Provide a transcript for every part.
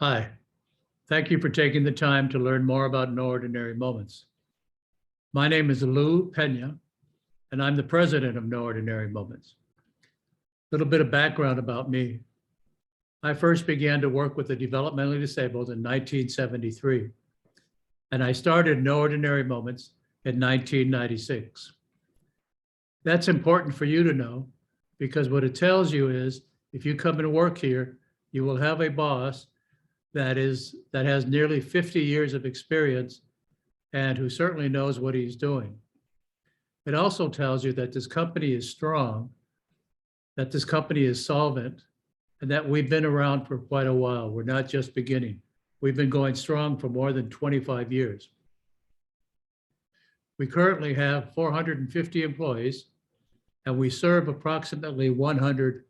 Hi, thank you for taking the time to learn more about No Ordinary Moments. My name is Lou Pena, and I'm the president of No Ordinary Moments. A little bit of background about me. I first began to work with the developmentally disabled in 1973, and I started No Ordinary Moments in 1996. That's important for you to know because what it tells you is if you come and work here, you will have a boss that has nearly 50 years of experience and who certainly knows what he's doing. It also tells you that this company is strong, that this company is solvent, and that we've been around for quite a while. We're not just beginning. We've been going strong for more than 25 years. We currently have 450 employees, and we serve approximately 100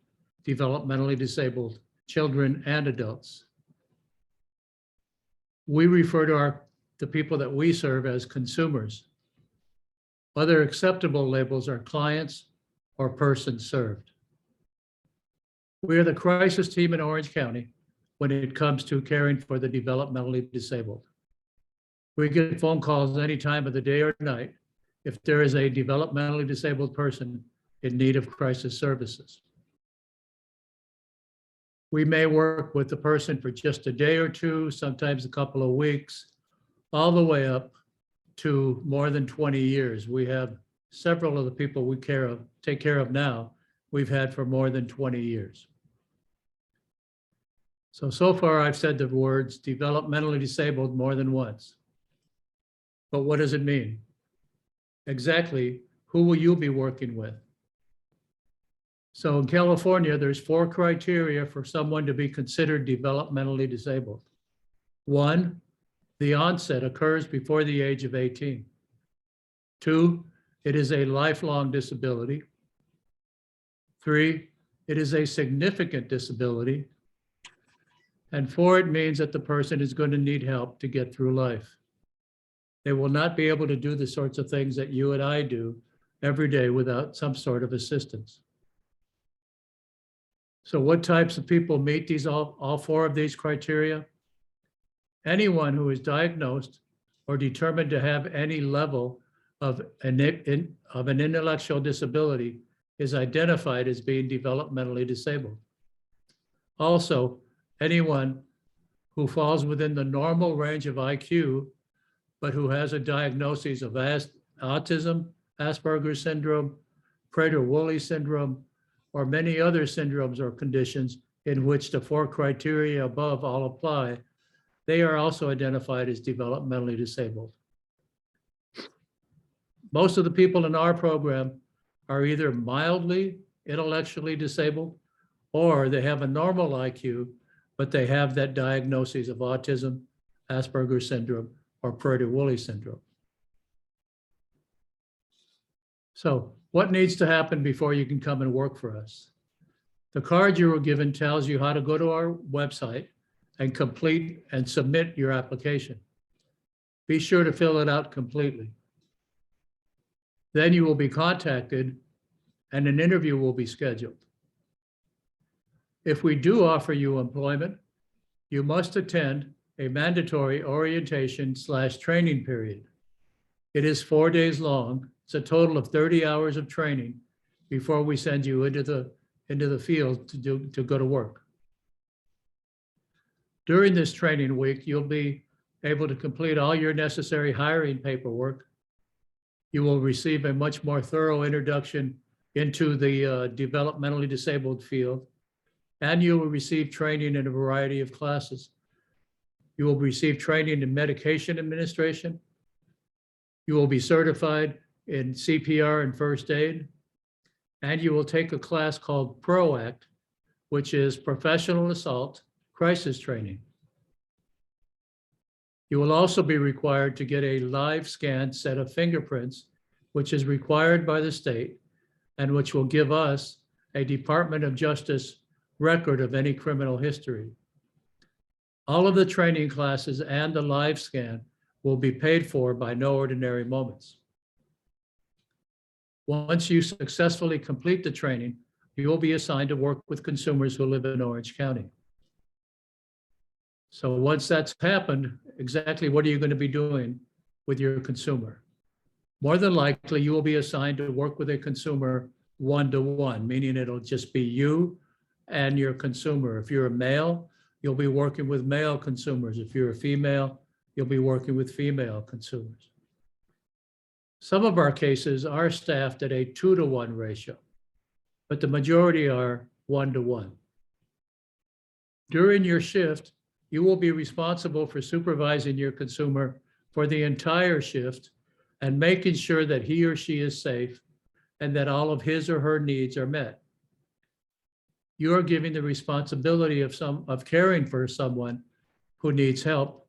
developmentally disabled children and adults. We refer to the people that we serve as consumers. Other acceptable labels are clients or persons served. We are the crisis team in Orange County when it comes to caring for the developmentally disabled. We get phone calls any time of the day or night if there is a developmentally disabled person in need of crisis services. We may work with the person for just a day or two, sometimes a couple of weeks, all the way up to more than 20 years. We have several of the people we take care of now, we've had for more than 20 years. So far I've said the words developmentally disabled more than once. But what does it mean? Exactly, who will you be working with? So in California, there's 4 criteria for someone to be considered developmentally disabled. 1, the onset occurs before the age of 18. 2, it is a lifelong disability. 3, it is a significant disability. And 4, it means that the person is going to need help to get through life. They will not be able to do the sorts of things that you and I do every day without some sort of assistance. So what types of people meet all 4 of these criteria? Anyone who is diagnosed or determined to have any level of an intellectual disability is identified as being developmentally disabled. Also, anyone who falls within the normal range of IQ, but who has a diagnosis of autism, Asperger's syndrome, Prader-Willi syndrome, or many other syndromes or conditions in which the 4 criteria above all apply, they are also identified as developmentally disabled. Most of the people in our program are either mildly intellectually disabled or they have a normal IQ, but they have that diagnosis of autism, Asperger's syndrome, or Prader-Willi syndrome. So what needs to happen before you can come and work for us? The card you were given tells you how to go to our website and complete and submit your application. Be sure to fill it out completely. Then you will be contacted and an interview will be scheduled. If we do offer you employment, you must attend a mandatory orientation/training period. It is 4 days long. It's a total of 30 hours of training before we send you into the field to go to work. During this training week, you'll be able to complete all your necessary hiring paperwork. You will receive a much more thorough introduction into the developmentally disabled field, and you will receive training in a variety of classes. You will receive training in medication administration. You will be certified in CPR and first aid, and you will take a class called PROACT, which is Professional Assault Crisis Training. You will also be required to get a live scanned set of fingerprints, which is required by the state and which will give us a Department of Justice record of any criminal history. All of the training classes and the live scan will be paid for by No Ordinary Moments. Once you successfully complete the training, you will be assigned to work with consumers who live in Orange County. So once that's happened, exactly what are you going to be doing with your consumer? More than likely, you will be assigned to work with a consumer one-to-one, meaning it'll just be you and your consumer. If you're a male, you'll be working with male consumers. If you're a female, you'll be working with female consumers. Some of our cases are staffed at a 2-to-1 ratio, but the majority are 1-to-1. During your shift, you will be responsible for supervising your consumer for the entire shift and making sure that he or she is safe and that all of his or her needs are met. You are giving the responsibility of caring for someone who needs help.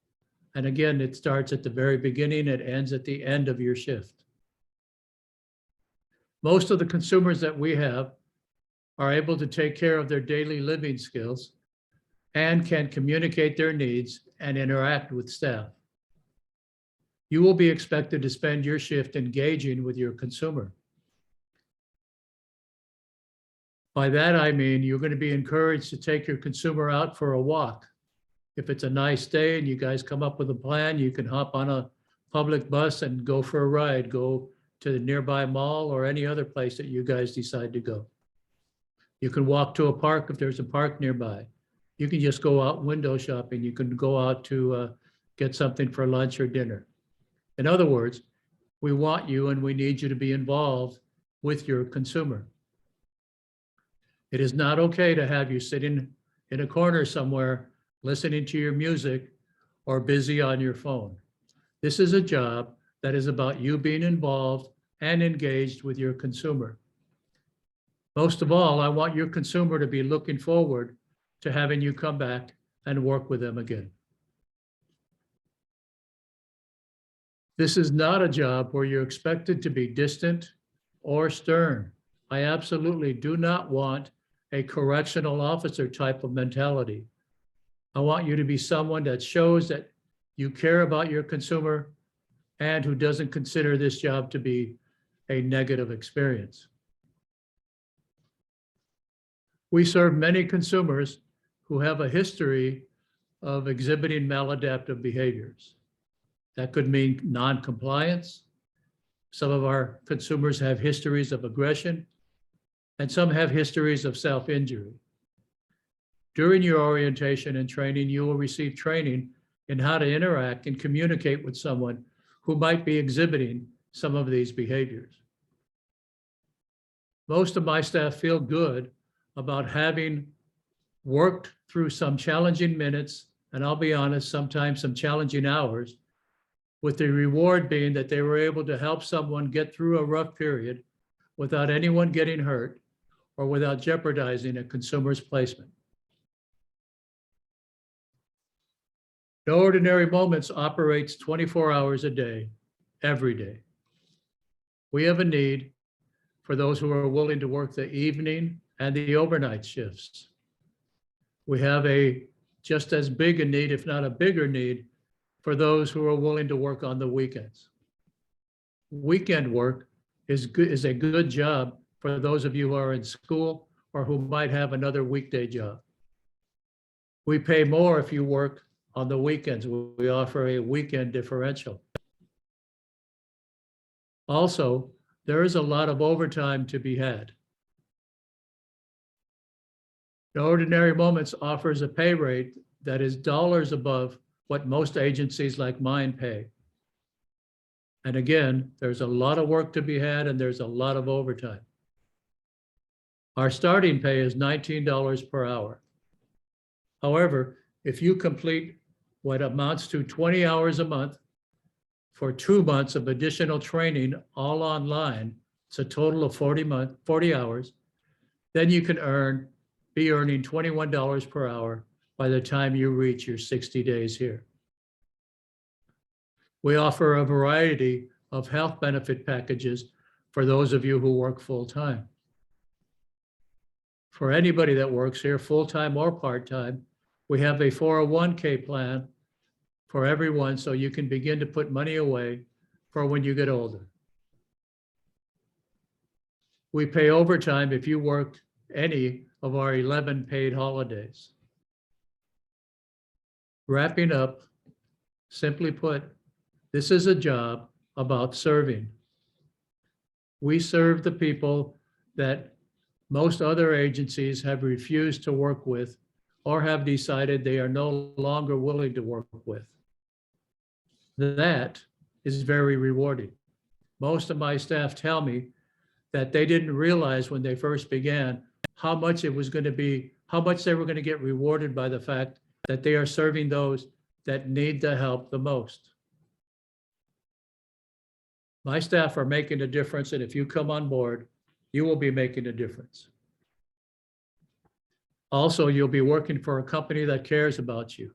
And again, it starts at the very beginning, it ends at the end of your shift. Most of the consumers that we have are able to take care of their daily living skills and can communicate their needs and interact with staff. You will be expected to spend your shift engaging with your consumer. By that, I mean you're going to be encouraged to take your consumer out for a walk. If it's a nice day and you guys come up with a plan, you can hop on a public bus and go for a ride, go to the nearby mall or any other place that you guys decide to go. You can walk to a park if there's a park nearby. You can just go out window shopping. You can go out to get something for lunch or dinner. In other words, we want you and we need you to be involved with your consumer. It is not okay to have you sitting in a corner somewhere listening to your music or busy on your phone. This is a job that is about you being involved and engaged with your consumer. Most of all, I want your consumer to be looking forward to having you come back and work with them again. This is not a job where you're expected to be distant or stern. I absolutely do not want a correctional officer type of mentality. I want you to be someone that shows that you care about your consumer and who doesn't consider this job to be a negative experience. We serve many consumers who have a history of exhibiting maladaptive behaviors. That could mean non-compliance. Some of our consumers have histories of aggression, and some have histories of self-injury. During your orientation and training, you will receive training in how to interact and communicate with someone who might be exhibiting some of these behaviors. Most of my staff feel good about having worked through some challenging minutes, and I'll be honest, sometimes some challenging hours, with the reward being that they were able to help someone get through a rough period without anyone getting hurt or without jeopardizing a consumer's placement. No Ordinary Moments operates 24 hours a day, every day. We have a need for those who are willing to work the evening and the overnight shifts. We have a just as big a need, if not a bigger need, for those who are willing to work on the weekends. Weekend work is a good job for those of you who are in school or who might have another weekday job. We pay more if you work on the weekends. We offer a weekend differential. Also, there is a lot of overtime to be had. No Ordinary Moments offers a pay rate that is dollars above what most agencies like mine pay. And again, there's a lot of work to be had and there's a lot of overtime. Our starting pay is $19 per hour. However, if you complete what amounts to 20 hours a month for 2 months of additional training, all online, it's a total of 40 hours, then you can be earning $21 per hour by the time you reach your 60 days here. We offer a variety of health benefit packages for those of you who work full-time. For anybody that works here, full-time or part-time, we have a 401k plan for everyone so you can begin to put money away for when you get older. We pay overtime if you work any of our 11 paid holidays. Wrapping up, simply put, this is a job about serving. We serve the people that most other agencies have refused to work with or have decided they are no longer willing to work with. That is very rewarding. Most of my staff tell me that they didn't realize when they first began how much it was going to be, how much they were going to get rewarded by the fact that they are serving those that need the help the most. My staff are making a difference, and if you come on board, you will be making a difference. Also, you'll be working for a company that cares about you.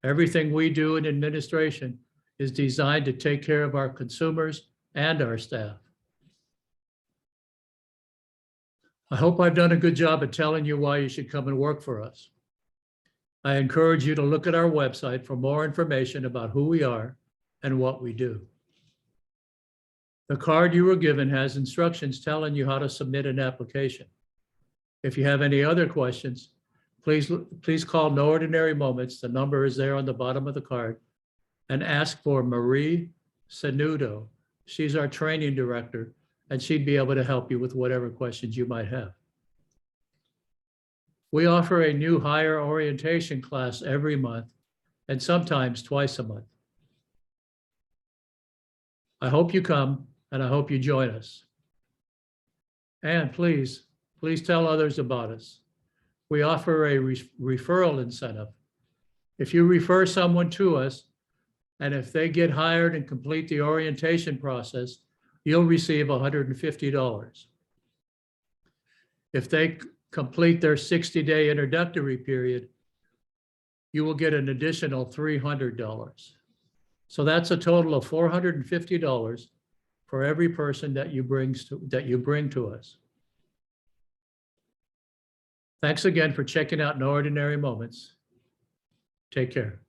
Everything we do in administration is designed to take care of our consumers and our staff. I hope I've done a good job of telling you why you should come and work for us. I encourage you to look at our website for more information about who we are and what we do. The card you were given has instructions telling you how to submit an application. If you have any other questions, please call No Ordinary Moments. The number is there on the bottom of the card, and ask for Marie Sanudo. She's our training director, and she'd be able to help you with whatever questions you might have. We offer a new hire orientation class every month, and sometimes twice a month. I hope you come, and I hope you join us. And please tell others about us. We offer a referral incentive. If you refer someone to us, and if they get hired and complete the orientation process, you'll receive $150. If they complete their 60-day introductory period, you will get an additional $300. So that's a total of $450 for every person that you bring to us. Thanks again for checking out No Ordinary Moments. Take care.